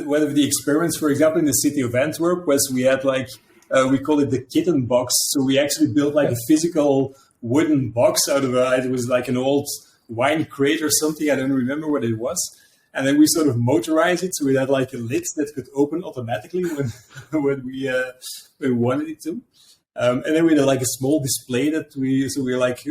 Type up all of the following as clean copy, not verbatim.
one of the experiments, for example, in the city of Antwerp, was we had like we call it the Kitten Box. So we actually built like a physical wooden box out of it was like an old wine crate or something. I don't remember what it was. And then we sort of motorized it, so we had like a lid that could open automatically when when we wanted it to. And then we had like a small display that we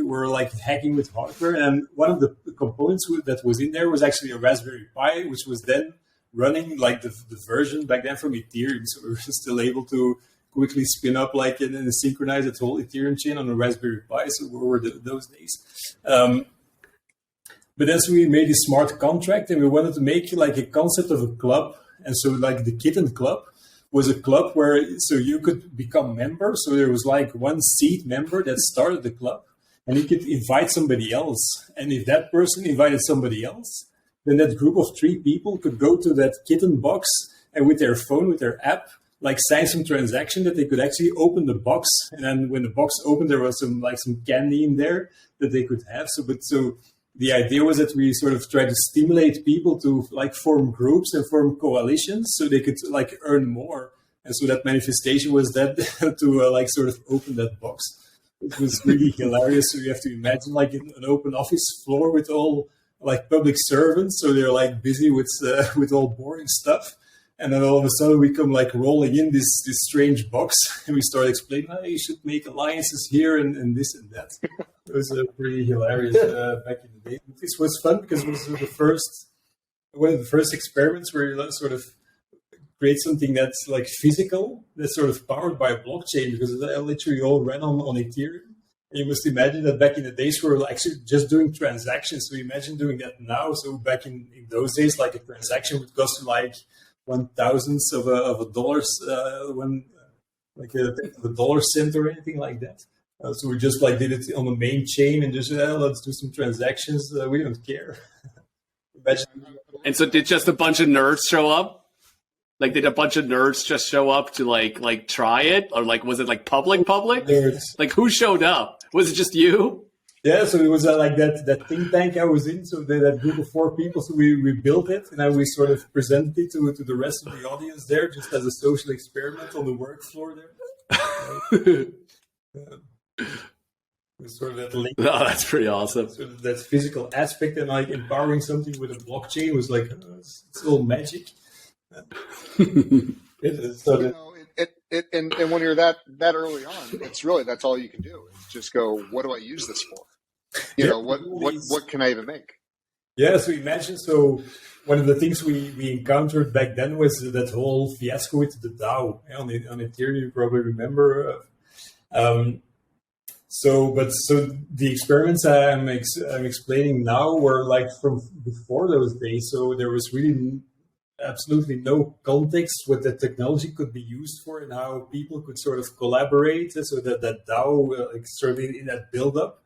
were like hacking with hardware. And one of the components that was in there was actually a Raspberry Pi, which was then running like the version back then from Ethereum. So we were still able to quickly spin up like and synchronize its whole Ethereum chain on a Raspberry Pi. So we were those days. But then so we made a smart contract, and we wanted to make like a concept of a club. And so like the Kitten Club was a club where so you could become member. So there was like one seed member that started the club, and he could invite somebody else. And if that person invited somebody else, then that group of 3 people could go to that Kitten Box and with their phone, with their app, like sign some transaction that they could actually open the box. And then when the box opened, there was some candy in there that they could have. So the idea was that we sort of try to stimulate people to like form groups and form coalitions so they could like earn more. And so that manifestation was that to like sort of open that box. It was really hilarious. So you have to imagine like an open office floor with all like public servants. So they're like busy with all boring stuff. And then all of a sudden we come like rolling in this strange box, and we start explaining, oh, you should make alliances here and this and that. It was pretty hilarious back in the day. This was fun because it was one of the first experiments where you sort of create something that's like physical, that's sort of powered by a blockchain, because it literally all ran on Ethereum. And you must imagine that back in the days we were actually just doing transactions. So imagine doing that now. So back in those days, like a transaction would cost you like 1,000th of a dollars, like a dollar cent or anything like that. So we just like did it on the main chain and just let's do some transactions. We don't care. And so did just a bunch of nerds show up? Like did a bunch of nerds just show up to like try it, or like was it like public? Nerds. Like who showed up? Was it just you? Yeah, so it was like that think tank I was in. So that group of 4 people. So we built it, and then we sort of presented it to the rest of the audience there, just as a social experiment on the work floor there. Sort of that link. Oh, that's pretty awesome. Sort of that physical aspect, and like empowering something with a blockchain was like it's all magic. And when you're that early on, it's really that's all you can do. Is just go, what do I use this for? You know, what can I even make? Yeah, so imagine, so one of the things we encountered back then was that whole fiasco with the DAO on Ethereum. You probably remember. So the experiments I'm explaining now were like from before those days. So there was really absolutely no context what the technology could be used for and how people could sort of collaborate. So that DAO sort of in that build-up.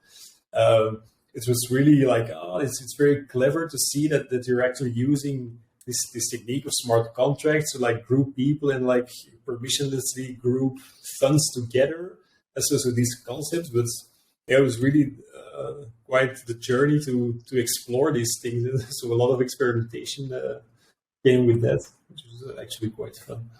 It was really like, it's very clever to see that you're actually using this technique of smart contracts to like group people and like permissionlessly group funds together. So these concepts, but it was really quite the journey to explore these things. So a lot of experimentation came with that, which was actually quite fun.